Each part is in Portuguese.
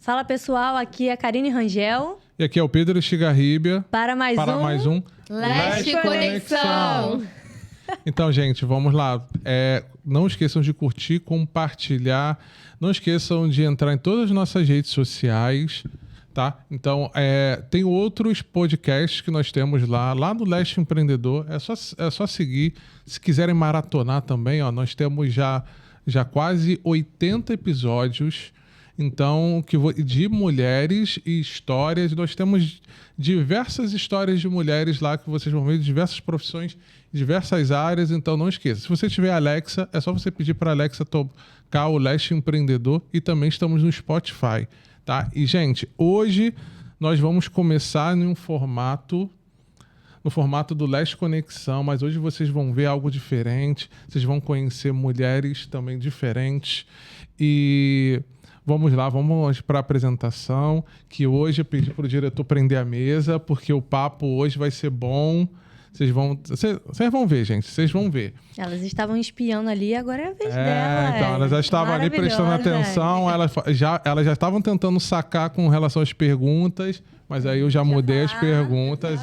Fala pessoal, aqui é a Karine Rangel. E aqui é o Pedro Estigarribia. Para mais um Leste Conexão. Então, gente, vamos lá. Não esqueçam de curtir, compartilhar. Não esqueçam de entrar em todas as nossas redes sociais, tá? Então, tem outros podcasts que nós temos lá no Leste Empreendedor. É só seguir. Se quiserem maratonar também, ó, nós temos já quase 80 episódios. Então, de mulheres e histórias. Nós temos diversas histórias de mulheres lá que vocês vão ver, de diversas profissões, diversas áreas. Então, não esqueça. Se você tiver Alexa, é só você pedir para a Alexa tocar o Leste Empreendedor. E também estamos no Spotify, tá? E, gente, hoje nós vamos começar no formato do Leste Conexão, mas hoje vocês vão ver algo diferente. Vocês vão conhecer mulheres também diferentes. E... vamos lá, vamos para a apresentação, que hoje eu pedi para o diretor prender a mesa, porque o papo hoje vai ser bom. Vocês vão ver, gente, vocês vão ver. Elas estavam espiando ali, agora é a vez dela. Então, elas já estavam ali prestando atenção, elas já estavam tentando sacar com relação às perguntas, mas aí eu já mudei as perguntas.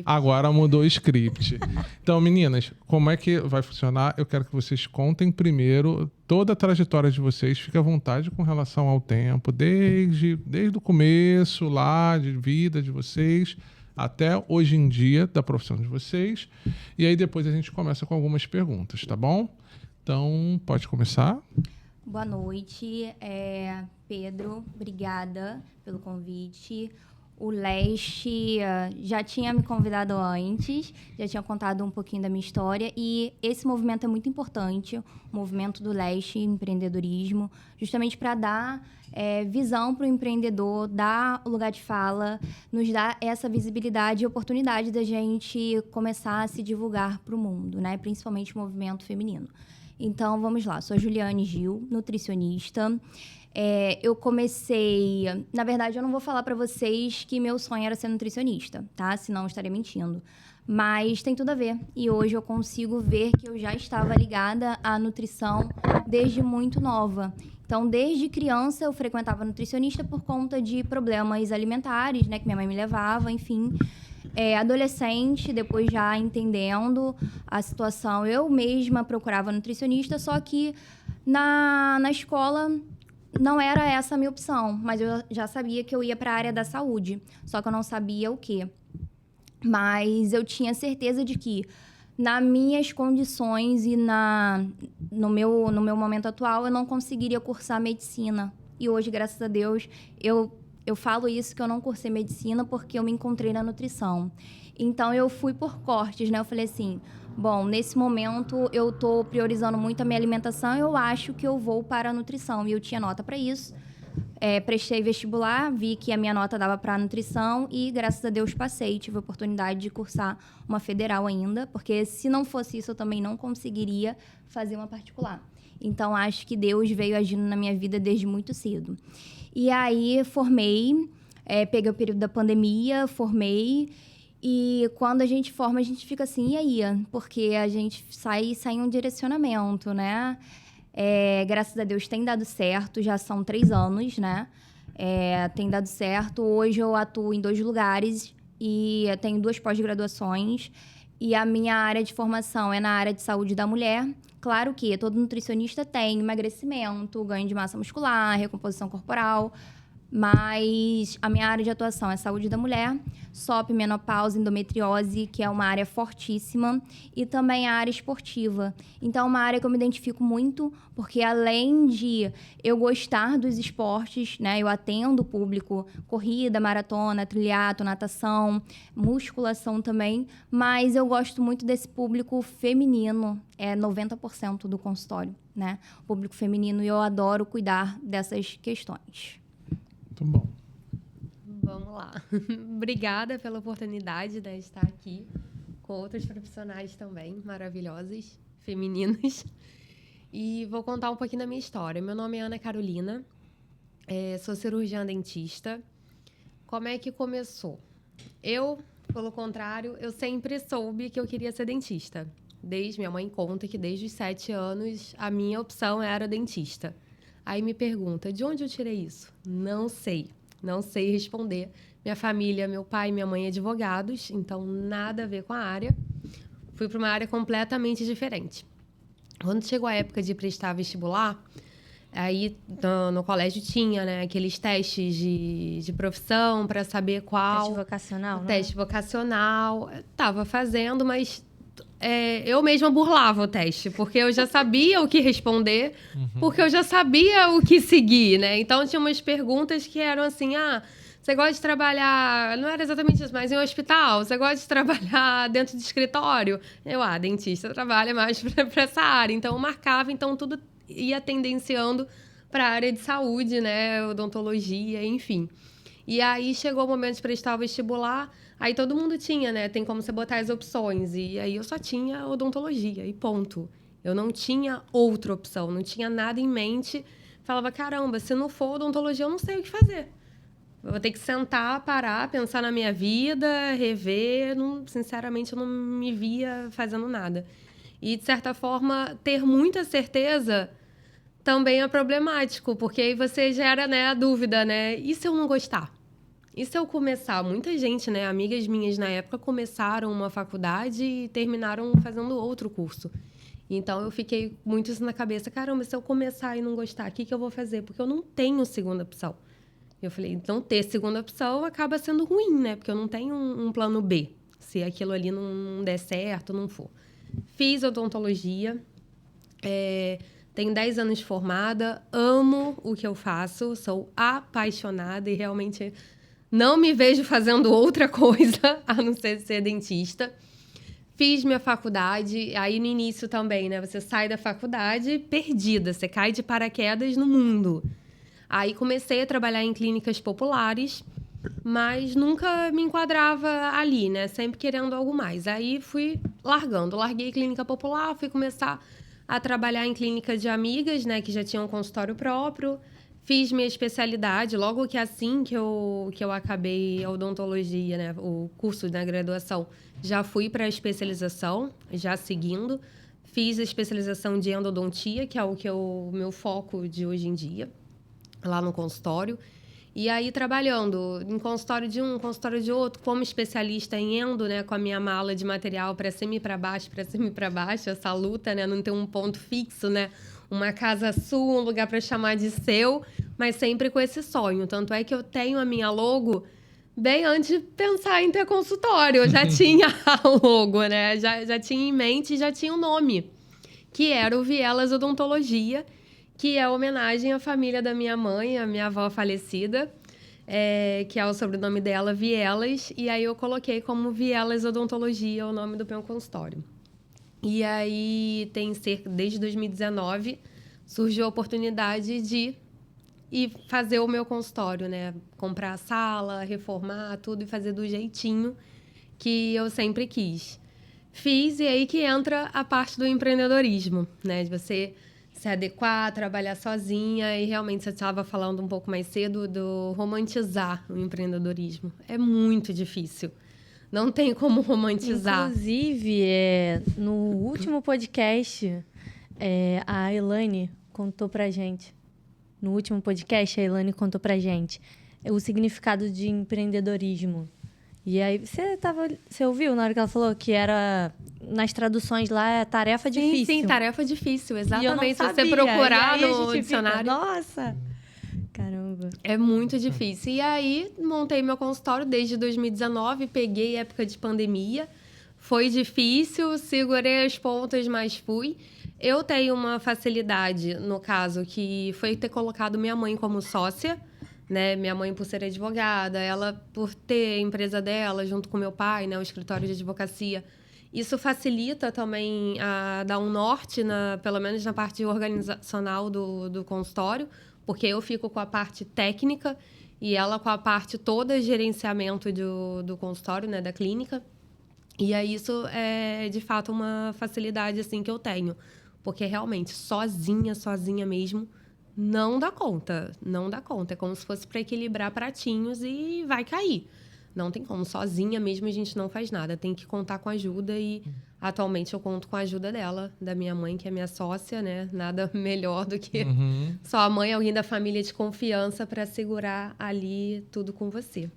Agora mudou o script. Então, meninas, como é que vai funcionar? Eu quero que vocês contem primeiro toda a trajetória de vocês. Fique à vontade com relação ao tempo, desde o começo lá de vida de vocês até hoje em dia da profissão de vocês. E aí depois a gente começa com algumas perguntas, tá bom? Então, pode começar. Boa noite, Pedro, obrigada pelo convite. O Leste já tinha me convidado antes, já tinha contado um pouquinho da minha história, e esse movimento é muito importante, o movimento do Leste Empreendedorismo, justamente para dar visão para o empreendedor, dar o lugar de fala, nos dar essa visibilidade e oportunidade da gente começar a se divulgar para o mundo, né? Principalmente o movimento feminino. Então, vamos lá, sou a Juliane Gil, nutricionista. Eu comecei... Na verdade, eu não vou falar para vocês que meu sonho era ser nutricionista, tá? Senão eu estaria mentindo. Mas tem tudo a ver. E hoje eu consigo ver que eu já estava ligada à nutrição desde muito nova. Então, desde criança, eu frequentava nutricionista por conta de problemas alimentares, né? Que minha mãe me levava, enfim... adolescente, depois já entendendo a situação, eu mesma procurava nutricionista, só que na escola não era essa a minha opção, mas eu já sabia que eu ia para a área da saúde, só que eu não sabia o quê. Mas eu tinha certeza de que, nas minhas condições e no meu momento atual, eu não conseguiria cursar medicina. E hoje, graças a Deus, eu falo isso, que eu não cursei medicina porque eu me encontrei na nutrição. Então, eu fui por cortes, né? Eu falei assim, bom, nesse momento eu estou priorizando muito a minha alimentação, eu acho que eu vou para a nutrição. E eu tinha nota para isso. Prestei vestibular, vi que a minha nota dava para a nutrição e, graças a Deus, passei. Tive a oportunidade de cursar uma federal ainda, porque se não fosse isso, eu também não conseguiria fazer uma particular. Então, acho que Deus veio agindo na minha vida desde muito cedo. E aí, formei, peguei o período da pandemia, formei. E quando a gente forma, a gente fica assim, e aí? Porque a gente sai em um direcionamento, né? Graças a Deus tem dado certo, já são 3 anos, né? Tem dado certo. Hoje eu atuo em 2 lugares e eu tenho 2 pós-graduações. E a minha área de formação é na área de saúde da mulher. Claro que todo nutricionista tem emagrecimento, ganho de massa muscular, recomposição corporal, mas a minha área de atuação é saúde da mulher, SOP, menopausa, endometriose, que é uma área fortíssima, e também a área esportiva. Então, é uma área que eu me identifico muito, porque além de eu gostar dos esportes, né, eu atendo o público, corrida, maratona, triatlo, natação, musculação também, mas eu gosto muito desse público feminino, 90% do consultório, né, público feminino, e eu adoro cuidar dessas questões. Muito bom. Vamos lá. Obrigada pela oportunidade de estar aqui com outros profissionais também maravilhosos, femininos. E vou contar um pouquinho da minha história. Meu nome é Ana Carolina, sou cirurgiã dentista. Como é que começou? Eu, pelo contrário, eu sempre soube que eu queria ser dentista. Minha mãe conta que desde os 7 anos a minha opção era dentista. Aí me pergunta, de onde eu tirei isso? Não sei responder. Minha família, meu pai e minha mãe advogados, então nada a ver com a área. Fui para uma área completamente diferente. Quando chegou a época de prestar vestibular, aí no colégio tinha, né, aqueles testes de profissão para saber qual... Teste vocacional, né? Teste vocacional. Estava fazendo, mas eu mesma burlava o teste, porque eu já sabia o que responder, porque eu já sabia o que seguir, né? Então, tinha umas perguntas que eram assim, você gosta de trabalhar... Não era exatamente isso, mas em um hospital. Você gosta de trabalhar dentro de escritório? Dentista trabalha mais para essa área. Então, eu marcava, então tudo ia tendenciando para a área de saúde, né? Odontologia, enfim. E aí, chegou o momento de prestar o vestibular, aí todo mundo tinha, né? Tem como você botar as opções. E aí, eu só tinha odontologia, e ponto. Eu não tinha outra opção, não tinha nada em mente. Falava, caramba, se não for odontologia, eu não sei o que fazer. Eu vou ter que sentar, parar, pensar na minha vida, rever. Sinceramente, eu não me via fazendo nada. E, de certa forma, ter muita certeza também é problemático, porque aí você gera, né, a dúvida, né? E se eu não gostar? E se eu começar? Muita gente, né, amigas minhas na época, começaram uma faculdade e terminaram fazendo outro curso. Então, eu fiquei muito isso na cabeça. Caramba, se eu começar e não gostar, o que eu vou fazer? Porque eu não tenho segunda opção. Eu falei, então ter segunda opção acaba sendo ruim, né? Porque eu não tenho um plano B, se aquilo ali não der certo, não for. Fiz odontologia, tenho 10 anos de formada, amo o que eu faço, sou apaixonada e realmente não me vejo fazendo outra coisa a não ser dentista. Fiz minha faculdade, aí no início também, né? Você sai da faculdade perdida, você cai de paraquedas no mundo. Aí comecei a trabalhar em clínicas populares, mas nunca me enquadrava ali, né? Sempre querendo algo mais. Aí fui largando. Larguei clínica popular, fui começar a trabalhar em clínica de amigas, né? Que já tinham um consultório próprio. Fiz minha especialidade, logo que assim que eu acabei a odontologia, né? O curso da graduação, já fui para a especialização, já seguindo. Fiz a especialização de endodontia, que é o meu foco de hoje em dia, lá no consultório. E aí, trabalhando em consultório de um, consultório de outro, como especialista em endo, né? Com a minha mala de material para cima e para baixo, essa luta, né? Não ter um ponto fixo, né? Uma casa sua, um lugar para chamar de seu, mas sempre com esse sonho. Tanto é que eu tenho a minha logo bem antes de pensar em ter consultório. Eu já tinha a logo, né? Já tinha em mente e já tinha um nome, que era o Vielas Odontologia, que é homenagem à família da minha mãe, a minha avó falecida, que é o sobrenome dela, Vielas, e aí eu coloquei como Vielas Odontologia o nome do meu consultório. E aí, desde 2019, surgiu a oportunidade de ir fazer o meu consultório, né? Comprar a sala, reformar tudo e fazer do jeitinho que eu sempre quis. Fiz, e aí que entra a parte do empreendedorismo, né? De você se adequar, trabalhar sozinha. E realmente, você estava falando um pouco mais cedo do romantizar o empreendedorismo. É muito difícil. Não tem como romantizar. Inclusive, no último podcast, a Elaine contou pra gente. No último podcast, a Elaine contou pra gente o significado de empreendedorismo. E aí, você ouviu na hora que ela falou que era... Nas traduções lá, é tarefa difícil. Sim, tarefa difícil, exatamente. Se você procurar no Fica, dicionário... nossa! Caramba. É muito difícil. E aí, montei meu consultório desde 2019, peguei época de pandemia. Foi difícil, segurei as pontas, mas fui. Eu tenho uma facilidade, no caso, que foi ter colocado minha mãe como sócia, né? Minha mãe, por ser advogada, ela, por ter a empresa dela, junto com meu pai, né? O escritório de advocacia. Isso facilita também a dar um norte, pelo menos na parte organizacional do consultório, porque eu fico com a parte técnica e ela com a parte toda de gerenciamento do consultório, né, da clínica. E aí isso é, de fato, uma facilidade assim, que eu tenho. Porque, realmente, sozinha mesmo, não dá conta. Não dá conta. É como se fosse para equilibrar pratinhos e vai cair. Não tem como. Sozinha mesmo a gente não faz nada. Tem que contar com ajuda e atualmente eu conto com a ajuda dela, da minha mãe, que é minha sócia, né? Nada melhor do que só a mãe, alguém da família de confiança para segurar ali tudo com você.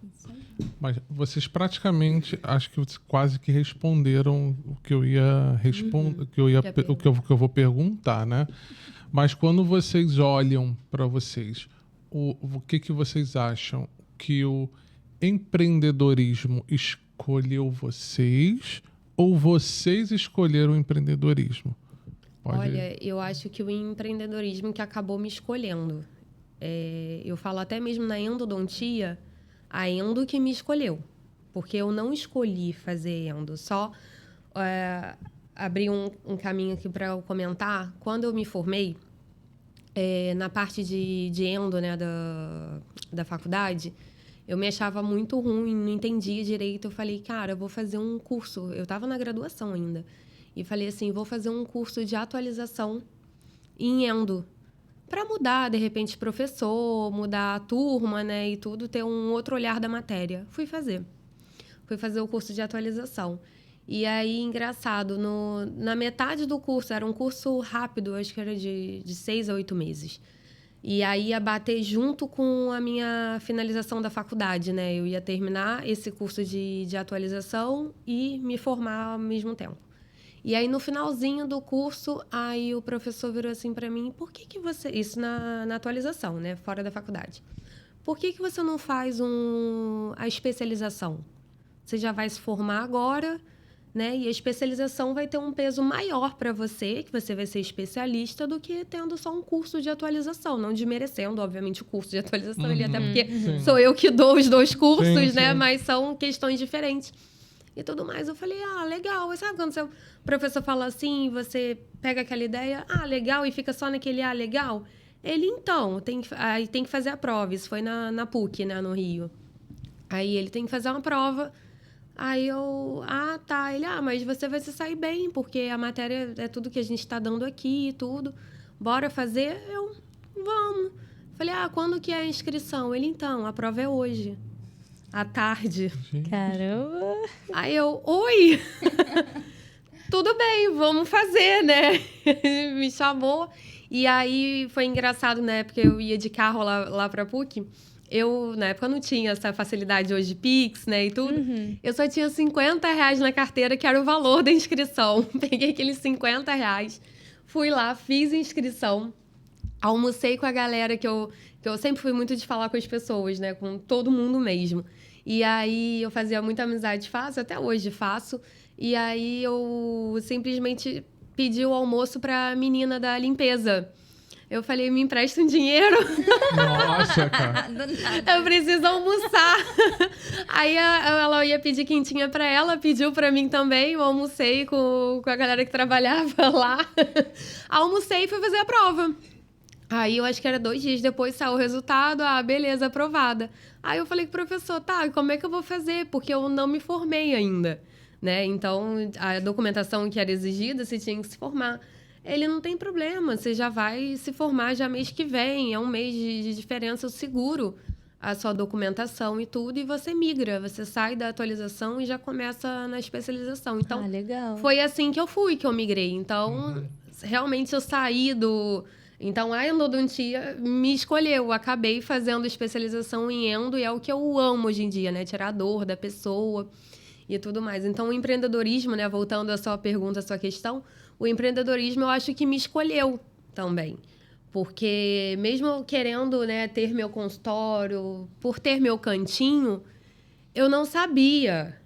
Mas vocês praticamente, acho que quase que responderam o que eu ia responder, o que eu vou perguntar, né? Mas quando vocês olham para vocês, o que vocês acham que o empreendedorismo escolheu vocês ou vocês escolheram o empreendedorismo? Olha, eu acho que o empreendedorismo que acabou me escolhendo. Eu falo até mesmo na endodontia, a endo que me escolheu. Porque eu não escolhi fazer endo, só abri um caminho aqui para eu comentar. Quando eu me formei, na parte de endo, né, da faculdade, eu me achava muito ruim, não entendia direito. Eu falei, cara, eu vou fazer um curso. Eu estava na graduação ainda. E falei assim, vou fazer um curso de atualização em endo. Para mudar, de repente, professor, mudar a turma, né, e tudo, ter um outro olhar da matéria. Fui fazer o curso de atualização. E aí, engraçado, na metade do curso, era um curso rápido, acho que era de 6 a 8 meses. E aí ia bater junto com a minha finalização da faculdade, né? Eu ia terminar esse curso de atualização e me formar ao mesmo tempo. E aí, no finalzinho do curso, aí o professor virou assim para mim, por que você... Isso na atualização, né? Fora da faculdade. Por que você não faz a especialização? Você já vai se formar agora, né? E a especialização vai ter um peso maior para você, que você vai ser especialista, do que tendo só um curso de atualização. Não desmerecendo, obviamente, o curso de atualização, até porque sou eu que dou os dois cursos, né? Mas são questões diferentes. E tudo mais. Eu falei, legal. E sabe quando o professor fala assim, você pega aquela ideia, legal, e fica só naquele, legal? Ele, então, tem que fazer a prova. Isso foi na PUC, né, no Rio. Aí ele tem que fazer uma prova. Aí eu, tá. Ele, mas você vai se sair bem, porque a matéria é tudo que a gente está dando aqui e tudo. Bora fazer? Eu, vamos. Falei, quando que é a inscrição? Ele, então, a prova é hoje. À tarde. Caramba! Aí eu, oi! Tudo bem, vamos fazer, né? Me chamou. E aí foi engraçado, né? Porque eu ia de carro lá pra PUC. Eu, na época, não tinha essa facilidade hoje de Pix, né? E tudo. Eu só tinha R$50 na carteira, que era o valor da inscrição. Peguei aqueles R$50, fui lá, fiz inscrição. Almocei com a galera que eu sempre fui muito de falar com as pessoas, né? Com todo mundo mesmo. E aí eu fazia muita amizade, faço, até hoje faço. E aí eu simplesmente pedi o almoço pra menina da limpeza. Eu falei, me empresta um dinheiro? Nossa, cara. Eu preciso almoçar. Aí ela ia pedir quentinha pra ela, pediu pra mim também. Eu almocei com a galera que trabalhava lá. Almocei e fui fazer a prova. Aí eu acho que era 2 dias depois saiu o resultado, beleza, aprovada. Aí eu falei com o professor, como é que eu vou fazer? Porque eu não me formei ainda, né? Então, a documentação que era exigida, você tinha que se formar. Ele, não tem problema, você já vai se formar já mês que vem, é um mês de diferença, eu seguro a sua documentação e tudo, e você migra, você sai da atualização e já começa na especialização. Então, legal. Foi assim que eu migrei. Então, realmente eu saí do... Então, a endodontia me escolheu. Acabei fazendo especialização em endo e é o que eu amo hoje em dia, né? Tirar a dor da pessoa e tudo mais. Então, o empreendedorismo, né? Voltando à sua pergunta, à sua questão, o empreendedorismo eu acho que me escolheu também. Porque mesmo eu querendo, né, ter meu consultório, por ter meu cantinho, eu não sabia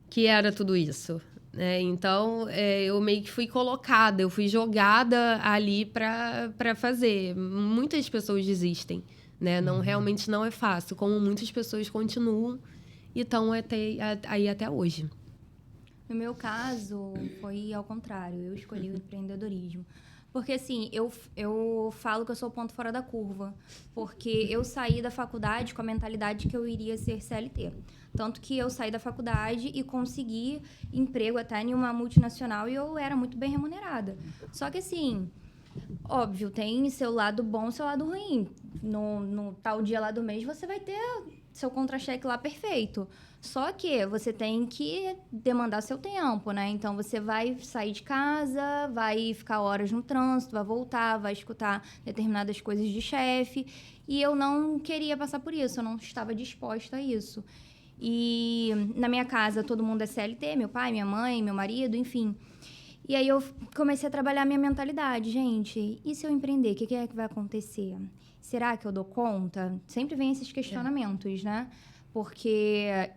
que era tudo isso. Então, eu meio que fui colocada, eu fui jogada ali para fazer. Muitas pessoas desistem, né? Realmente não é fácil, como muitas pessoas continuam e estão aí até hoje. No meu caso, foi ao contrário, eu escolhi o empreendedorismo. Porque, assim, eu falo que eu sou o ponto fora da curva. Porque eu saí da faculdade com a mentalidade que eu iria ser CLT. Tanto que eu saí da faculdade e consegui emprego até em uma multinacional e eu era muito bem remunerada. Só que, assim, Óbvio, tem seu lado bom e seu lado ruim. No tal dia lá do mês, você vai ter seu contra-cheque lá perfeito. Só que você tem que demandar seu tempo, né? Então, você vai sair de casa, vai ficar horas no trânsito, vai voltar, vai escutar determinadas coisas de chefe. E eu não queria passar por isso, eu não estava disposta a isso. E na minha casa, todo mundo é CLT, meu pai, minha mãe, meu marido, enfim. E aí eu comecei a trabalhar a minha mentalidade. Gente, e se eu empreender, o que é que vai acontecer? Será que eu dou conta? Sempre vem esses questionamentos, né? Porque,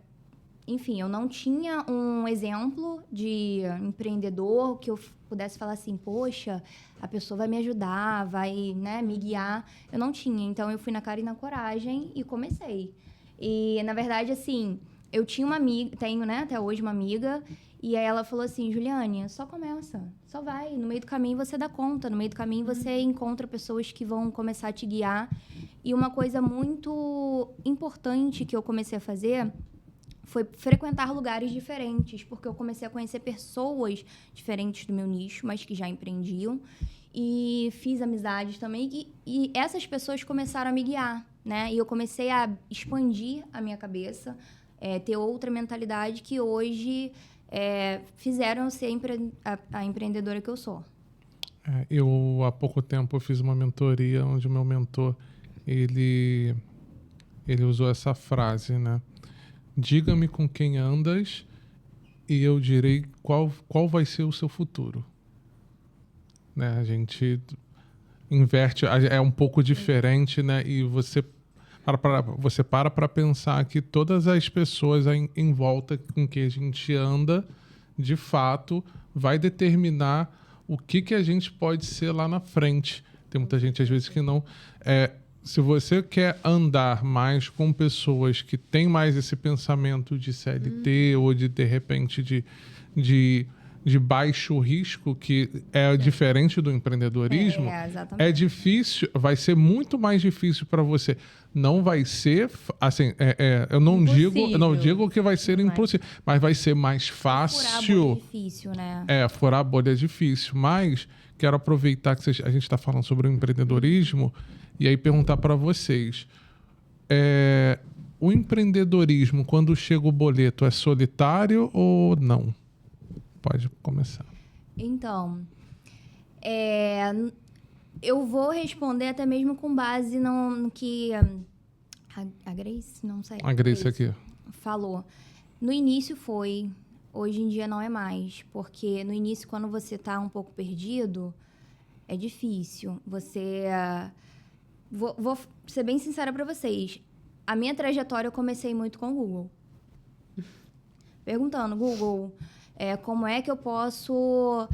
enfim, eu não tinha um exemplo de empreendedor que eu pudesse falar assim, poxa, a pessoa vai me ajudar, vai, né, me guiar. Eu não tinha, então eu fui na cara e na coragem e comecei. E, na verdade, assim, eu tinha uma amiga, tenho, né, até hoje uma amiga, e aí ela falou assim, Juliane, só começa, só vai. No meio do caminho você dá conta, no meio do caminho você encontra pessoas que vão começar a te guiar. E uma coisa muito importante que eu comecei a fazer foi frequentar lugares diferentes, porque eu comecei a conhecer pessoas diferentes do meu nicho, mas que já empreendiam. E fiz amizades também, e essas pessoas começaram a me guiar, né? E eu comecei a expandir a minha cabeça, ter outra mentalidade que hoje fizeram eu ser a empreendedora que eu sou. Eu, há pouco tempo, eu fiz uma mentoria onde o meu mentor, ele usou essa frase, né? Diga-me com quem andas e eu direi qual vai ser o seu futuro. Né? A inverte, é um pouco diferente, né? E você para pensar que todas as pessoas em volta com que a gente anda, de fato, vai determinar o que a gente pode ser lá na frente. Tem muita gente, às vezes, que não... se você quer andar mais com pessoas que têm mais esse pensamento de CLT ou de repente, de baixo risco, que é diferente do empreendedorismo, Exatamente. difícil, vai ser muito mais difícil para você. Não vai ser, assim, eu não digo que vai ser impossível, mas vai ser mais fácil. Furar a bolha é difícil, né? Furar a bolha é difícil, mas quero aproveitar que a gente está falando sobre o empreendedorismo e aí perguntar para vocês, o empreendedorismo, quando chega o boleto, é solitário ou não? Pode começar. Então, eu vou responder até mesmo com base no que a Grace, não sei. A Grace aqui. Falou. No início foi, hoje em dia não é mais. Porque no início, quando você tá um pouco perdido, é difícil. Vou ser bem sincera para vocês. A minha trajetória eu comecei muito com o Google. Perguntando, Google, como é que eu posso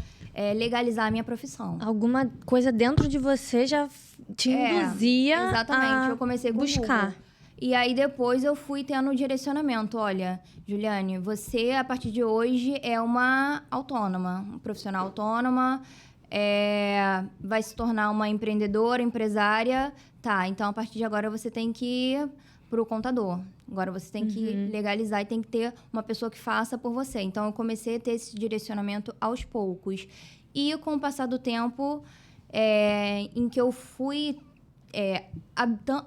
legalizar a minha profissão? Alguma coisa dentro de você já te induzia exatamente. Eu comecei com buscar. Google. E aí, depois, eu fui tendo o direcionamento. Olha, Juliane, você, a partir de hoje, é uma autônoma, uma profissional autônoma, vai se tornar uma empreendedora, empresária. Tá, então, a partir de agora, você tem que ir para o contador. Agora, você tem que legalizar e tem que ter uma pessoa que faça por você. Então, eu comecei a ter esse direcionamento aos poucos. E, com o passar do tempo, em que eu fui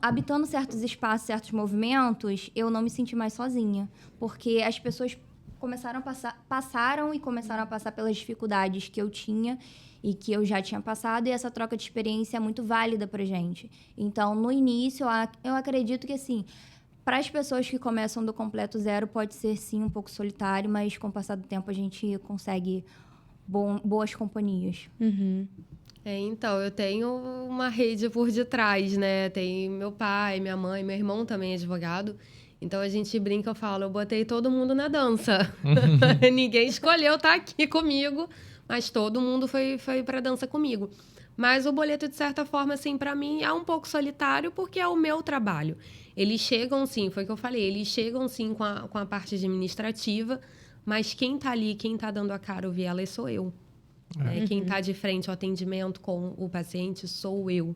habitando certos espaços, certos movimentos, eu não me senti mais sozinha. Porque as pessoas passaram e começaram a passar pelas dificuldades que eu tinha e que eu já tinha passado, e essa troca de experiência é muito válida pra gente. Então, no início, eu acredito que, assim, para as pessoas que começam do completo zero, pode ser, sim, um pouco solitário, mas com o passar do tempo a gente consegue boas companhias. Então, eu tenho uma rede por detrás, né? Tem meu pai, minha mãe, meu irmão também é advogado. Então, a gente brinca, eu falo, eu botei todo mundo na dança. Ninguém escolheu estar aqui comigo, mas todo mundo foi para dança comigo. Mas o boleto, de certa forma, assim, para mim, é um pouco solitário, porque é o meu trabalho. Eles chegam, sim, foi o que eu falei, eles chegam, sim, com a parte administrativa, mas quem tá ali, quem tá dando a cara, o viela, sou eu. Quem tá de frente ao atendimento com o paciente sou eu.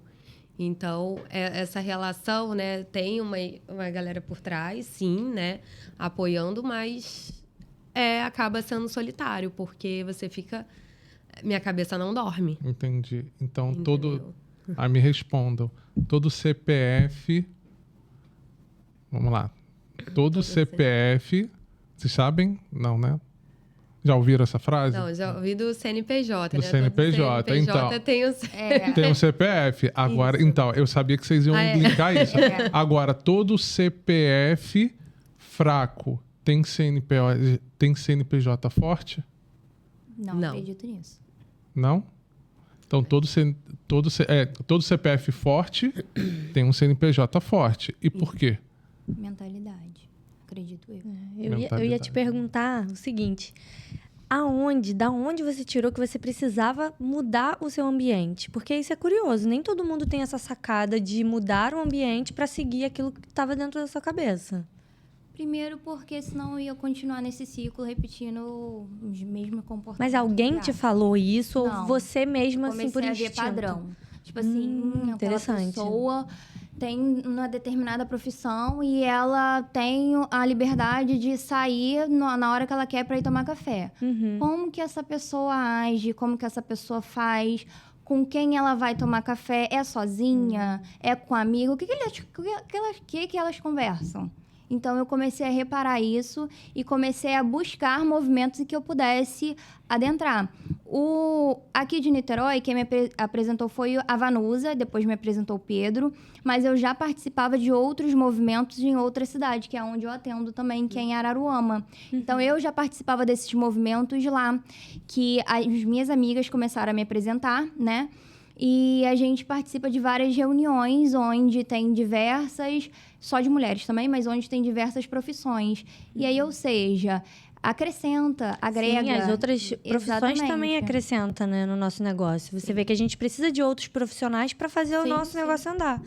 Então, essa relação, né, tem uma galera por trás, sim, né, apoiando, mas acaba sendo solitário, porque você fica minha cabeça não dorme. Entendi. Então, Entendeu? me respondam. Todo CPF... Vamos lá. Todo CPF... Vocês sabem? Não, né? Já ouviram essa frase? Não, já ouvi do CNPJ, Do né? CNPJ, Todo então. tem o... Tem um CPF. Agora, Isso. então, eu sabia que vocês iam linkar isso. Agora, todo CPF fraco tem CNPJ forte? Não acredito nisso. Não? Então, todo CPF forte tem um CNPJ forte. E por quê? Mentalidade. Acredito eu. Eu ia te perguntar o seguinte: da onde você tirou que você precisava mudar o seu ambiente? Porque isso é curioso, nem todo mundo tem essa sacada de mudar o ambiente para seguir aquilo que estava dentro da sua cabeça. Primeiro porque senão eu ia continuar nesse ciclo repetindo os mesmos comportamentos. Mas alguém te falou isso Não. ou você mesma assim por Comecei a instinto? ver padrão. Tipo assim, aquela interessante. pessoa tem uma determinada profissão e ela tem a liberdade de sair na hora que ela quer para ir tomar café. Como que essa pessoa age? Como que essa pessoa faz? Com quem ela vai tomar café? É sozinha? É com amigo? O que elas conversam? Então, eu comecei a reparar isso e comecei a buscar movimentos em que eu pudesse adentrar. Aqui de Niterói, quem me apresentou foi a Vanusa, depois me apresentou o Pedro, mas eu já participava de outros movimentos em outra cidade, que é onde eu atendo também, que é em Araruama. Então, eu já participava desses movimentos lá, que as minhas amigas começaram a me apresentar, né? E a gente participa de várias reuniões onde tem diversas, só de mulheres também, mas onde tem diversas profissões. E aí, ou seja, acrescenta, agrega. Sim, as outras profissões Exatamente. também acrescentam, né, no nosso negócio. Você vê que a gente precisa de outros profissionais para fazer o nosso negócio andar.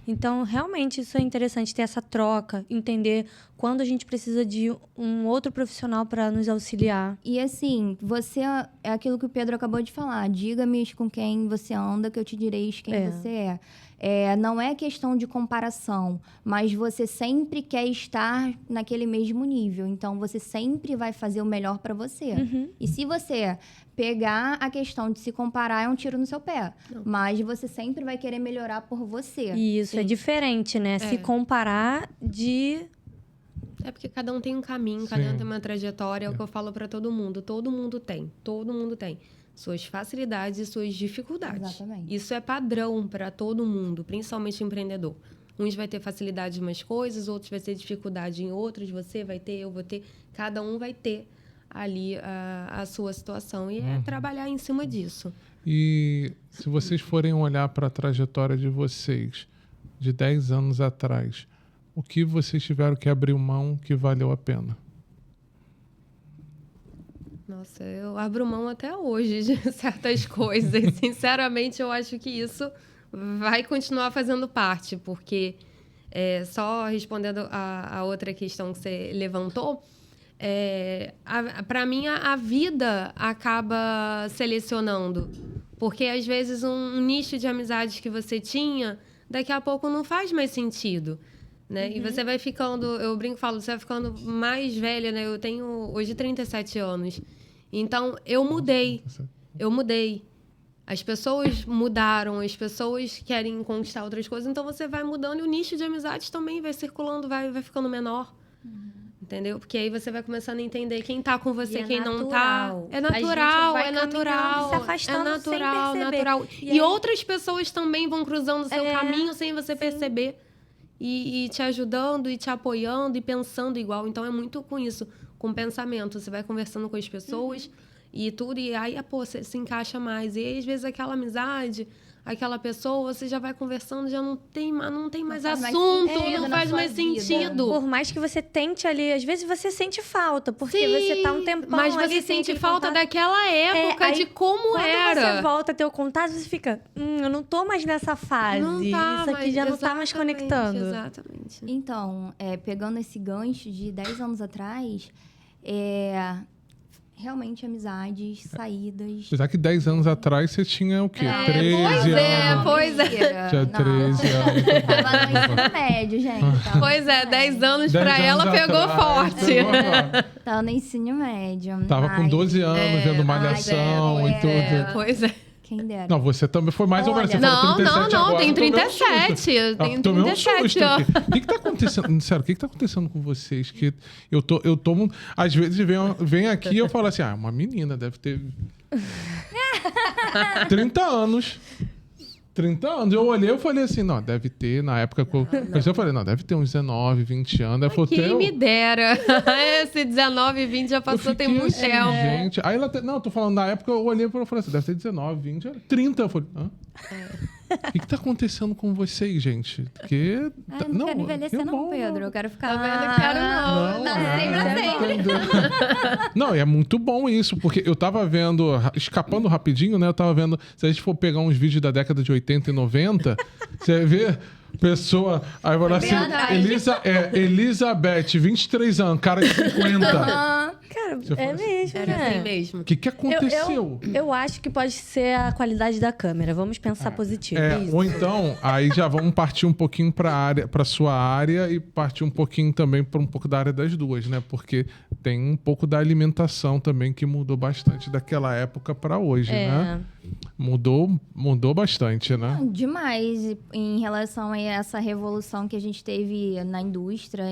Então, realmente, isso é interessante, ter essa troca, entender quando a gente precisa de um outro profissional para nos auxiliar. E assim, você é aquilo que o Pedro acabou de falar. Diga-me com quem você anda, que eu te direi quem você é. Não é questão de comparação, mas você sempre quer estar naquele mesmo nível. Então, você sempre vai fazer o melhor para você. E se você pegar a questão de se comparar, é um tiro no seu pé. Mas você sempre vai querer melhorar por você. E isso é diferente, né? Se comparar de... É porque cada um tem um caminho, cada um tem uma trajetória, é o que eu falo para todo mundo. Todo mundo tem suas facilidades e suas dificuldades. Exatamente. Isso é padrão para todo mundo, principalmente empreendedor. Uns vai ter facilidade em umas coisas, outros vai ter dificuldade em outras, você vai ter, eu vou ter, cada um vai ter ali a sua situação. E é trabalhar em cima disso. E se vocês forem olhar para a trajetória de vocês, de 10 anos atrás, o que vocês tiveram que abrir mão que valeu a pena? Nossa, eu abro mão até hoje de certas coisas. Sinceramente, eu acho que isso vai continuar fazendo parte, porque só respondendo a outra questão que você levantou, para mim a vida acaba selecionando, porque às vezes um nicho de amizades que você tinha, daqui a pouco não faz mais sentido. Né? E você vai ficando, eu brinco e falo, você vai ficando mais velha, né? Eu tenho hoje 37 anos. Então, eu mudei. As pessoas mudaram, as pessoas querem conquistar outras coisas, então você vai mudando e o nicho de amizades também vai circulando, vai ficando menor. Entendeu? Porque aí você vai começando a entender quem tá com você, quem não tá. É natural, se afastando é natural, sem perceber. natural. E outras pessoas também vão cruzando o seu caminho sem você perceber. E te ajudando, e te apoiando, e pensando igual. Então, é muito com isso, com pensamento. Você vai conversando com as pessoas e tudo, e aí, você se encaixa mais. E aí, às vezes, aquela amizade, aquela pessoa, você já vai conversando, já não tem mais assunto, não faz mais sentido. Por mais que você tente ali, às vezes você sente falta, porque você tá um tempão mas ali você sem sente aquele falta contato. daquela época, de como quando era. Quando você volta a ter o contato, você fica, eu não tô mais nessa fase. Não tá, isso aqui já não tá mais conectando. Exatamente. Então, pegando esse gancho de 10 anos atrás, realmente amizades, saídas. Apesar que 10 anos atrás você tinha o quê? 13 anos. Pois é. Tinha 13 anos. Tava no ensino médio, gente. Pois é, 10 anos 10 pra anos ela pegou atrás, forte. pegou forte. Tava no ensino médio. Tava com 12 anos, vendo Malhação e tudo. Pois é. Quem dera. Não, você também foi mais ou menos. Você Olha, falou 37 Não, agora, tem eu tomei um 37. susto. Eu tenho Tomei um 37, susto ó. aqui. O que tá acontecendo? Sério, o que tá acontecendo com vocês? Que eu tomo. Às vezes vem aqui e eu falo assim: uma menina deve ter 30 anos. 30 anos. Eu olhei e falei assim, não, deve ter, na época que eu falei, não, deve ter uns 19, 20 anos. Aí falou, Quem me dera. Esse 19, 20 já passou tem muito assim, tempo. gente. Aí ela, não, tô falando, na época eu olhei e falei assim, deve ter 19, 20, 30. Eu falei, hã? O que tá acontecendo com vocês, gente? Porque... Eu não quero envelhecer não, Pedro. Eu quero ficar... Tá vendo? Eu quero não. Não, e é muito bom isso, porque eu tava vendo, escapando rapidinho, né? Eu tava vendo, se a gente for pegar uns vídeos da década de 80 e 90, você vê pessoa, aí vai lá assim, Elizabeth, 23 anos, cara de 50. Cara, Você fala é assim, mesmo, Era né? assim mesmo. O que aconteceu? Eu acho que pode ser a qualidade da câmera. Vamos pensar positivo. Isso. Ou então, aí já vamos partir um pouquinho para sua área e partir um pouquinho também para um pouco da área das duas, né? Porque tem um pouco da alimentação também que mudou bastante daquela época para hoje, né? Mudou bastante, né? Demais em relação a essa revolução que a gente teve na indústria,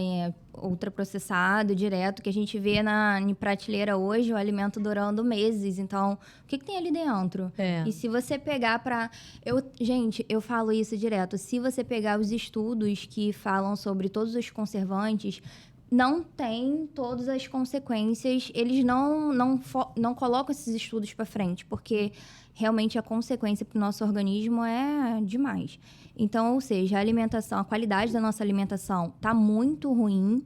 ultraprocessado, direto, que a gente vê em prateleira hoje, o alimento durando meses. Então, o que tem ali dentro? E se você pegar Gente, eu falo isso direto. Se você pegar os estudos que falam sobre todos os conservantes, não tem todas as consequências. Eles não colocam esses estudos para frente, porque realmente a consequência para o nosso organismo é demais. Então, ou seja, a qualidade da nossa alimentação está muito ruim.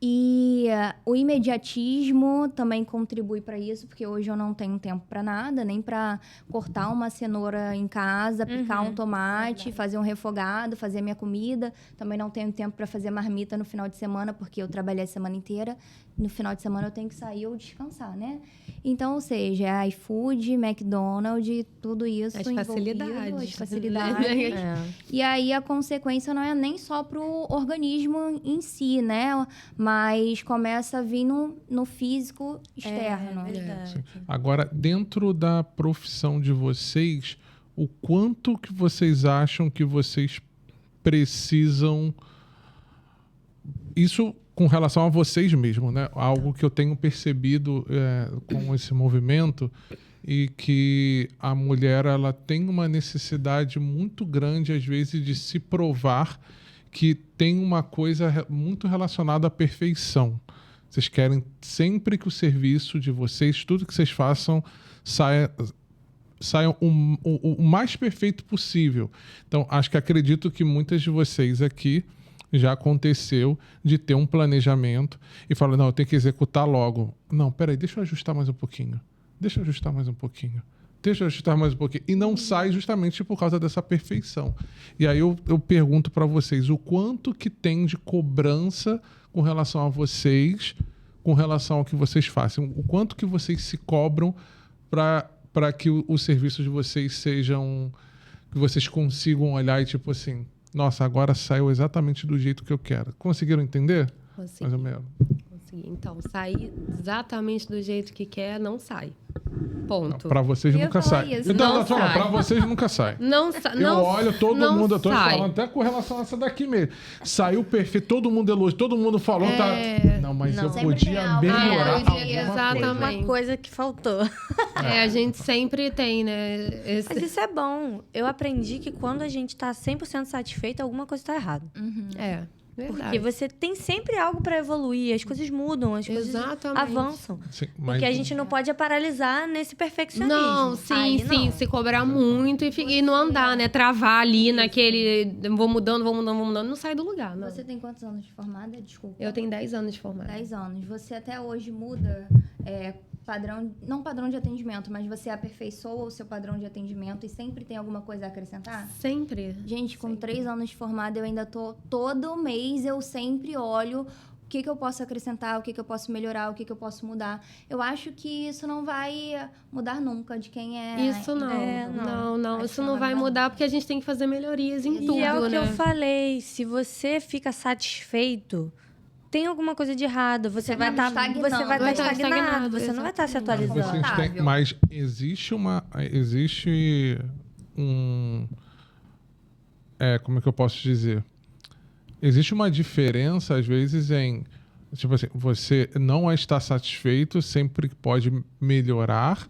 E o imediatismo também contribui para isso, porque hoje eu não tenho tempo para nada, nem para cortar uma cenoura em casa, picar um tomate, fazer um refogado, fazer a minha comida. Também não tenho tempo para fazer marmita no final de semana, porque eu trabalhei a semana inteira. No final de semana eu tenho que sair ou descansar, né? Então, ou seja, é iFood, McDonald's, tudo isso As envolvido, facilidades. as facilidades. E aí a consequência não é nem só pro organismo em si, né? Mas começa a vir no físico externo. Verdade. Agora, dentro da profissão de vocês, o quanto que vocês acham que vocês precisam... Isso com relação a vocês mesmos, né? Algo que eu tenho percebido com esse movimento e que a mulher ela tem uma necessidade muito grande, às vezes, de se provar que tem uma coisa muito relacionada à perfeição. Vocês querem sempre que o serviço de vocês, tudo que vocês façam, saia o mais perfeito possível. Então, acredito que muitas de vocês aqui já aconteceu de ter um planejamento e falar, não, eu tenho que executar logo. Não, peraí, deixa eu ajustar mais um pouquinho. E não sai justamente por causa dessa perfeição. E aí eu pergunto para vocês, o quanto que tem de cobrança com relação a vocês, com relação ao que vocês fazem? O quanto que vocês se cobram para que o serviço de vocês sejam... que vocês consigam olhar e tipo assim... Nossa, agora saiu exatamente do jeito que eu quero. Conseguiram entender? Consegui. Mais ou menos. Consegui. Então, sair exatamente do jeito que quer, não sai. Ponto. Para vocês Eu ia nunca falar sai. isso. Então, Não sai. para vocês nunca sai. Não sai. Eu olho todo não mundo, eu tô sai. falando até com relação a essa daqui mesmo. Saiu perfeito, todo mundo elogiou, todo mundo falou, tá... Não, mas eu Sempre tem podia algo. melhorar alguma exatamente. coisa. Uma coisa que faltou. A gente sempre tem, né? Mas isso é bom. Eu aprendi que quando a gente tá 100% satisfeito, alguma coisa tá errada. Verdade. Porque você tem sempre algo para evoluir, as coisas mudam, as coisas Exatamente. avançam. Sim, mas... Porque a gente não pode paralisar nesse perfeccionismo. Não, sim, Aí, sim. não. Se cobrar muito e não andar, né? Travar ali naquele... Vou mudando, não sai do lugar, não. Você tem quantos anos de formada? Desculpa. Eu tenho 10 anos de formada. 10 anos. Você até hoje muda não padrão de atendimento, mas você aperfeiçoa o seu padrão de atendimento e sempre tem alguma coisa a acrescentar? Sempre. Gente, com 3 anos de formada, eu ainda todo mês eu sempre olho o que eu posso acrescentar, o que eu posso melhorar, o que eu posso mudar. Eu acho que isso não vai mudar nunca de quem é... Isso não. Não. Acho Isso que não vai mudar porque a gente tem que fazer melhorias em tudo, E é o que né? eu falei, se você fica satisfeito, tem alguma coisa de errado. Você vai estar estagnado, você não vai estar se atualizando. Mas existe um... como é que eu posso dizer? Existe uma diferença, às vezes, em... Tipo assim, você não está satisfeito, sempre pode melhorar,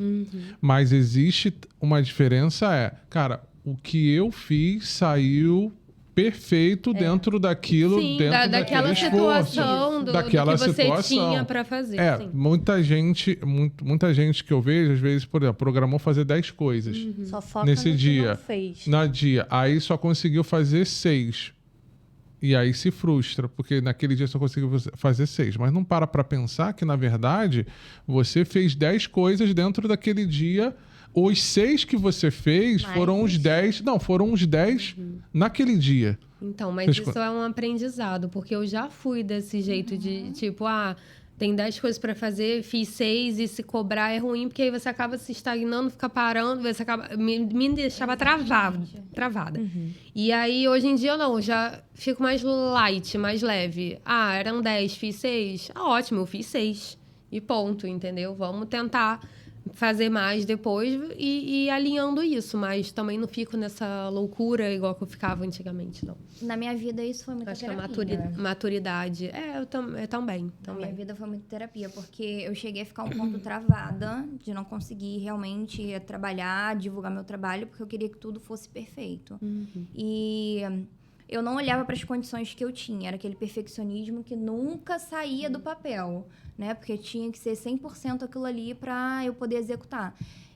mas existe uma diferença, cara, o que eu fiz saiu perfeito dentro daquilo, Sim, dentro daquela daquele situação, esforço, do que você tinha para fazer. Sim. Muita gente que eu vejo, às vezes, por exemplo, programou fazer 10 coisas Só foca nesse no dia. que não fez. No dia. Aí só conseguiu fazer 6. E aí se frustra, porque naquele dia só conseguiu fazer 6. Mas não para pensar que, na verdade, você fez 10 coisas dentro daquele dia. Os 6 que você fez foram os 10... Não, foram os 10 naquele dia. Então, mas isso é um aprendizado, porque eu já fui desse jeito de, tipo, tem 10 coisas para fazer, fiz 6 e se cobrar é ruim, porque aí você acaba se estagnando, fica parando, você acaba... Me deixava travada. E aí, hoje em dia, não, já fico mais light, mais leve. Eram 10, fiz 6. Ótimo, eu fiz 6. E ponto, entendeu? Vamos tentar fazer mais depois e alinhando isso, mas também não fico nessa loucura igual que eu ficava antigamente, não. Na minha vida, isso foi muita terapia. Acho que a maturidade... eu também. Na minha vida foi muita terapia, porque eu cheguei a ficar um pouco travada de não conseguir realmente trabalhar, divulgar meu trabalho, porque eu queria que tudo fosse perfeito. E eu não olhava para as condições que eu tinha, era aquele perfeccionismo que nunca saía do papel, né? Porque tinha que ser 100% aquilo ali para eu poder executar.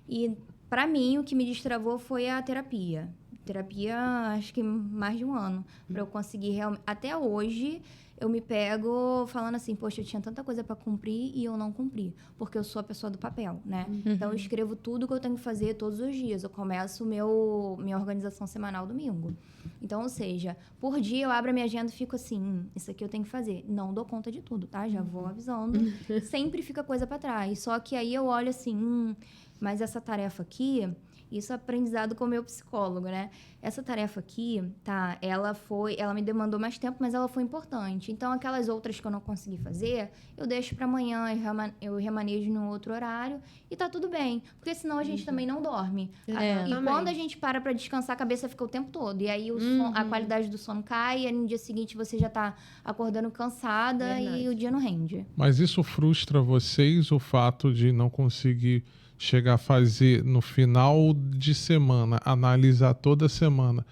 E, para mim, o que me destravou foi a terapia. Terapia, acho que mais de 1 ano, para eu conseguir realmente... Até hoje, eu me pego falando assim, poxa, eu tinha tanta coisa para cumprir e eu não cumpri, porque eu sou a pessoa do papel, né? Então, eu escrevo tudo que eu tenho que fazer todos os dias. Eu começo minha organização semanal domingo. Então, ou seja, por dia eu abro a minha agenda e fico assim, isso aqui eu tenho que fazer. Não dou conta de tudo, tá? Já vou avisando. Sempre fica coisa para trás. Só que aí eu olho assim, mas essa tarefa aqui... Isso é aprendizado com o meu psicólogo, né? Essa tarefa aqui, tá? Ela me demandou mais tempo, mas ela foi importante. Então, aquelas outras que eu não consegui fazer, eu deixo para amanhã, eu remanejo num outro horário e tá tudo bem. Porque senão a gente também não dorme. E quando a gente para descansar, a cabeça fica o tempo todo. E aí a qualidade do sono cai, e aí no dia seguinte você já tá acordando cansada e o dia não rende. Mas isso frustra vocês, o fato de não conseguir chegar a fazer no final de semana, analisar toda semana,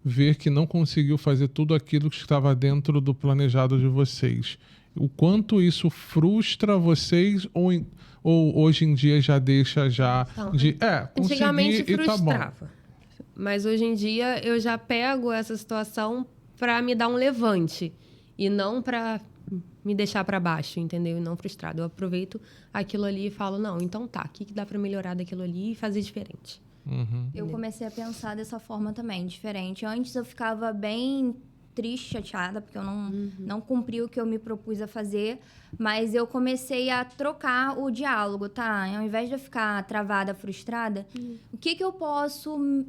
ver que não conseguiu fazer tudo aquilo que estava dentro do planejado de vocês. O quanto isso frustra vocês ou hoje em dia já deixa de antigamente conseguir frustrava. E tá bom. Mas hoje em dia eu já pego essa situação para me dar um levante e não para me deixar para baixo, entendeu? E não frustrado. Eu aproveito aquilo ali e falo, não, então tá, o que dá para melhorar daquilo ali e fazer diferente? Eu comecei a pensar dessa forma também, diferente. Antes eu ficava bem triste, chateada, porque eu não cumpri o que eu me propus a fazer, mas eu comecei a trocar o diálogo, tá? Ao invés de eu ficar travada, frustrada, o que eu posso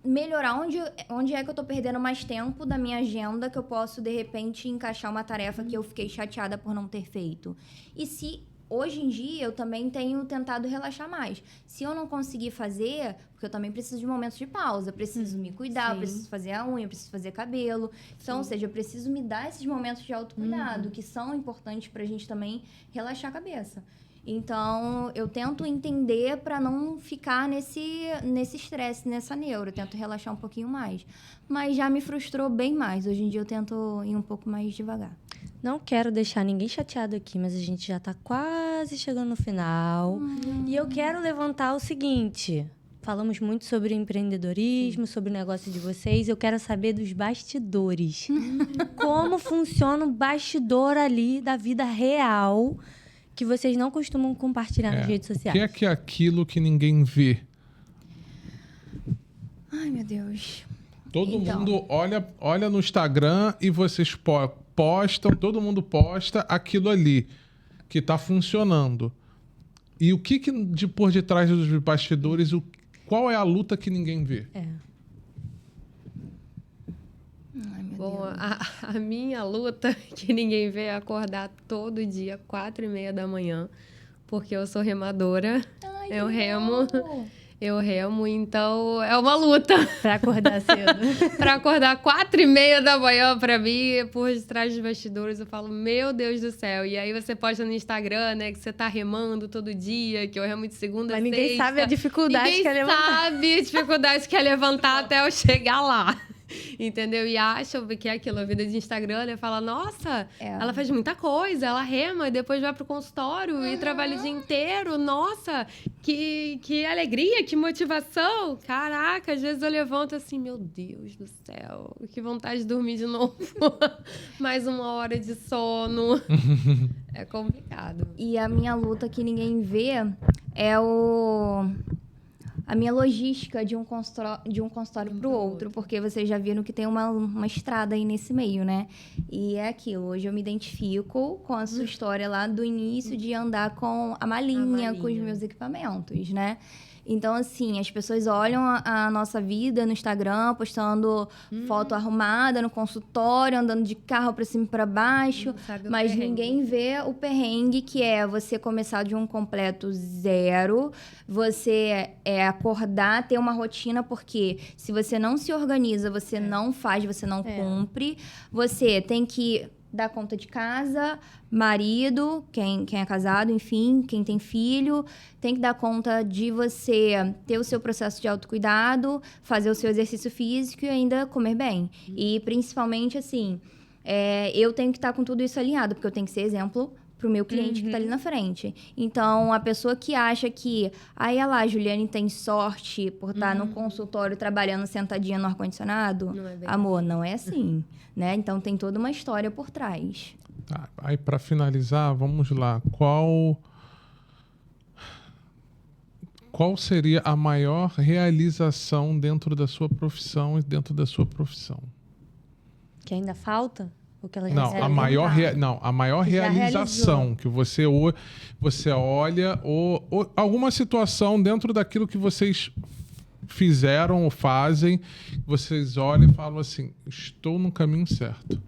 melhorar? Onde é que eu tô perdendo mais tempo da minha agenda que eu posso, de repente, encaixar uma tarefa que eu fiquei chateada por não ter feito? E se... Hoje em dia, eu também tenho tentado relaxar mais. Se eu não conseguir fazer, porque eu também preciso de momentos de pausa. Eu preciso me cuidar, eu preciso fazer a unha, eu preciso fazer cabelo. Então, ou seja, eu preciso me dar esses momentos de autocuidado, que são importantes pra gente também relaxar a cabeça. Então, eu tento entender para não ficar nesse estresse, nessa neura. Eu tento relaxar um pouquinho mais. Mas já me frustrou bem mais. Hoje em dia, eu tento ir um pouco mais devagar. Não quero deixar ninguém chateado aqui, mas a gente já tá quase chegando no final. E eu quero levantar o seguinte... Falamos muito sobre empreendedorismo, sobre o negócio de vocês. Eu quero saber dos bastidores. Como funciona o bastidor ali da vida real... que vocês não costumam compartilhar nas redes sociais. O que é aquilo que ninguém vê? Ai, meu Deus. Todo mundo olha no Instagram e vocês postam, todo mundo posta aquilo ali que tá funcionando. E o que de por detrás dos bastidores, qual é a luta que ninguém vê? Ai, meu Bom, Deus. a minha luta, que ninguém vê, é acordar todo dia, 4h30 da manhã, porque eu sou remadora, Ai, eu que remo, legal. então é uma luta. Pra acordar cedo. Pra acordar 4h30 da manhã, pra mim, por detrás dos bastidores, eu falo, meu Deus do céu. E aí você posta no Instagram, né, que você tá remando todo dia, que eu remo de segunda a Mas ninguém sexta. sabe a dificuldade que é Ninguém levantar. sabe a dificuldade que é levantar até eu chegar lá. Entendeu? E acham que é aquilo, a vida de Instagram, né? Fala, nossa, ela faz muita coisa, ela rema e depois vai pro consultório e trabalha o dia inteiro. Nossa, que alegria, que motivação. Caraca, às vezes eu levanto assim, meu Deus do céu, que vontade de dormir de novo. Mais 1 hora de sono. É complicado. E a minha luta que ninguém vê é a minha logística de um consultório para o outro, porque vocês já viram que tem uma estrada aí nesse meio, né? E é aquilo, hoje eu me identifico com a sua história lá do início de andar com a malinha, com os meus equipamentos, né? Então, assim, as pessoas olham a nossa vida no Instagram, postando foto arrumada no consultório, andando de carro pra cima e pra baixo, mas ninguém vê o perrengue que é você começar de um completo zero, você acordar, ter uma rotina, porque se você não se organiza, você não faz, você não cumpre, você tem que dar conta de casa, marido, quem é casado, enfim, quem tem filho, tem que dar conta de você ter o seu processo de autocuidado, fazer o seu exercício físico e ainda comer bem. E principalmente, assim, eu tenho que estar com tudo isso alinhado, porque eu tenho que ser exemplo pro meu cliente que tá ali na frente. Então, a pessoa que acha que, olha lá, a Juliane tem sorte por estar no consultório trabalhando sentadinha no ar-condicionado, amor, não é assim, né? Então, tem toda uma história por trás. Tá, aí para finalizar, vamos lá. Qual seria a maior realização dentro da sua profissão e dentro da sua profissão? Que ainda falta? Ou que ela já Não, realizou? a maior Que já realização que você olha ou alguma situação dentro daquilo que vocês fizeram ou fazem, vocês olham e falam assim, estou no caminho certo.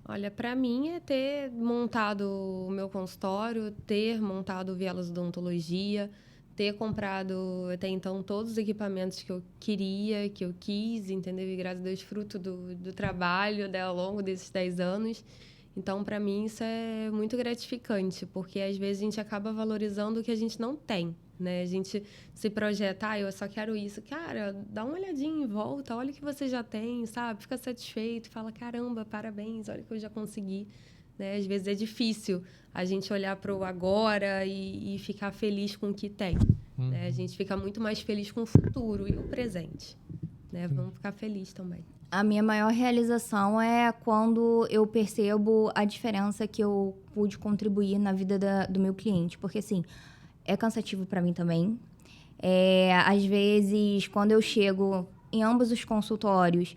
Olha, para mim é ter montado o meu consultório, ter montado o Vielas Odontologia, ter comprado até então todos os equipamentos que eu queria, que eu quis, entendeu? E graças a Deus, fruto do trabalho, né, ao longo desses 10 anos. Então, para mim, isso é muito gratificante, porque às vezes a gente acaba valorizando o que a gente não tem, né? A gente se projeta, eu só quero isso. Cara, dá uma olhadinha em volta, olha o que você já tem, sabe? Fica satisfeito, fala, caramba, parabéns, olha o que eu já consegui. Né? Às vezes é difícil a gente olhar para o agora e ficar feliz com o que tem. Né? A gente fica muito mais feliz com o futuro e o presente. Né? Vamos ficar felizes também. A minha maior realização é quando eu percebo a diferença que eu pude contribuir na vida do meu cliente. Porque, assim, é cansativo para mim também. Às vezes, quando eu chego em ambos os consultórios,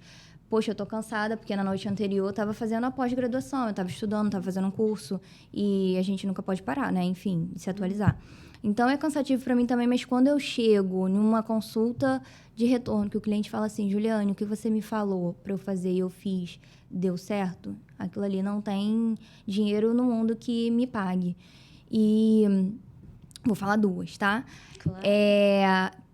poxa, eu tô cansada, porque na noite anterior eu tava fazendo a pós-graduação, eu tava estudando, tava fazendo um curso, e a gente nunca pode parar, né? Enfim, se atualizar. Então, é cansativo para mim também, mas quando eu chego numa consulta de retorno, que o cliente fala assim, Juliane, o que você me falou para eu fazer e eu fiz, deu certo? Aquilo ali não tem dinheiro no mundo que me pague. E vou falar duas, tá? Claro.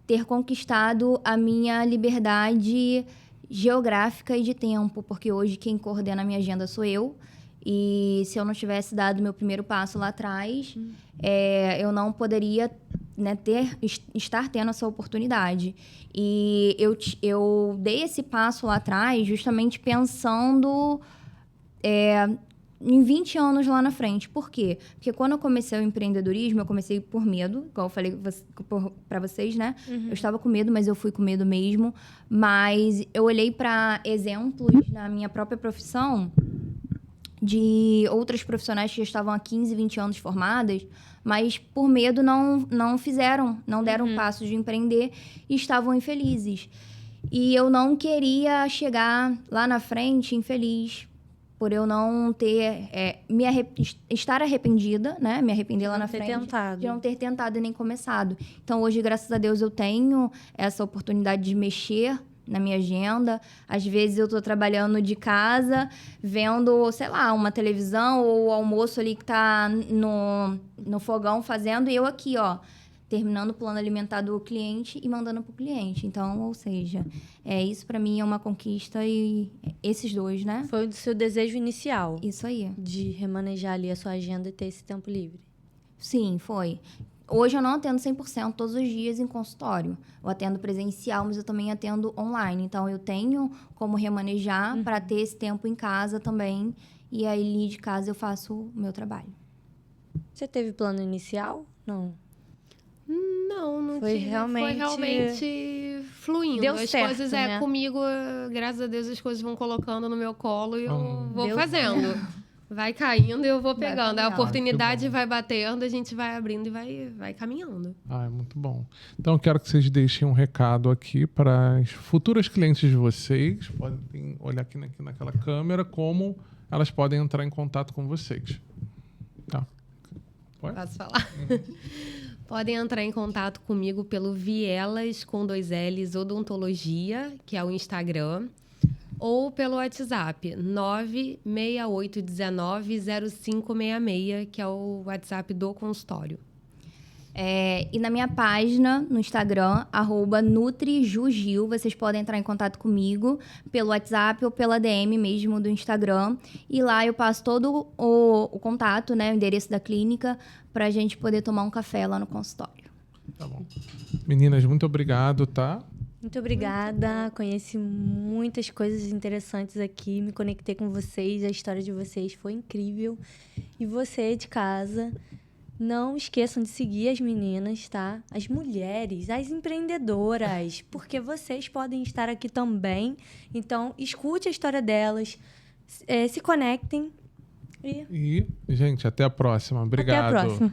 Ter conquistado a minha liberdade geográfica e de tempo, porque hoje quem coordena a minha agenda sou eu. E se eu não tivesse dado meu primeiro passo lá atrás, eu não poderia, né, estar tendo essa oportunidade. E eu dei esse passo lá atrás justamente pensando em 20 anos lá na frente. Por quê? Porque quando eu comecei o empreendedorismo, eu comecei por medo, igual eu falei para vocês, né? Eu estava com medo, mas eu fui com medo mesmo. Mas eu olhei para exemplos na minha própria profissão de outras profissionais que já estavam há 15, 20 anos formadas, mas por medo não fizeram, não deram passos de empreender e estavam infelizes. E eu não queria chegar lá na frente infeliz, por eu não ter... estar arrependida, né? Me arrepender lá na ter frente. tentado. De não ter tentado e nem começado. Então, hoje, graças a Deus, eu tenho essa oportunidade de mexer na minha agenda. Às vezes, eu tô trabalhando de casa, vendo, sei lá, uma televisão ou o almoço ali que tá no fogão fazendo, e eu aqui, ó, terminando o plano alimentar do cliente e mandando pro cliente. Então, ou seja, isso para mim é uma conquista, e esses dois, né? Foi o seu desejo inicial Isso aí. de remanejar ali a sua agenda e ter esse tempo livre. Sim, foi. Hoje eu não atendo 100% todos os dias em consultório. Eu atendo presencial, mas eu também atendo online. Então, eu tenho como remanejar para ter esse tempo em casa também. E aí, de casa, eu faço o meu trabalho. Você teve plano inicial? Não. Não Foi tive. realmente- Foi realmente fluindo. Deu as certo, coisas, né? comigo, graças a Deus, as coisas vão colocando no meu colo e eu vou Deu fazendo. Vai caindo e eu vou Vai pegando. A caminhando. oportunidade Que bom. vai batendo, a gente vai abrindo e vai caminhando. Ah, é muito bom. Então, eu quero que vocês deixem um recado aqui para as futuras clientes de vocês. Podem olhar aqui naquela câmera como elas podem entrar em contato com vocês. Tá. Pode? Posso falar? Podem entrar em contato comigo pelo Vielas com 2 L's Odontologia, que é o Instagram, ou pelo WhatsApp 968190566, que é o WhatsApp do consultório. E na minha página, no Instagram, @NutriJuGil, vocês podem entrar em contato comigo pelo WhatsApp ou pela DM mesmo do Instagram. E lá eu passo todo o contato, né, o endereço da clínica, pra gente poder tomar um café lá no consultório. Tá bom. Meninas, muito obrigado, tá? Muito obrigada. Conheci muitas coisas interessantes aqui. Me conectei com vocês. A história de vocês foi incrível. E você de casa, não esqueçam de seguir as meninas, tá? As mulheres, as empreendedoras, porque vocês podem estar aqui também. Então, escute a história delas, se conectem e E, gente, até a próxima. Obrigado. até a próxima.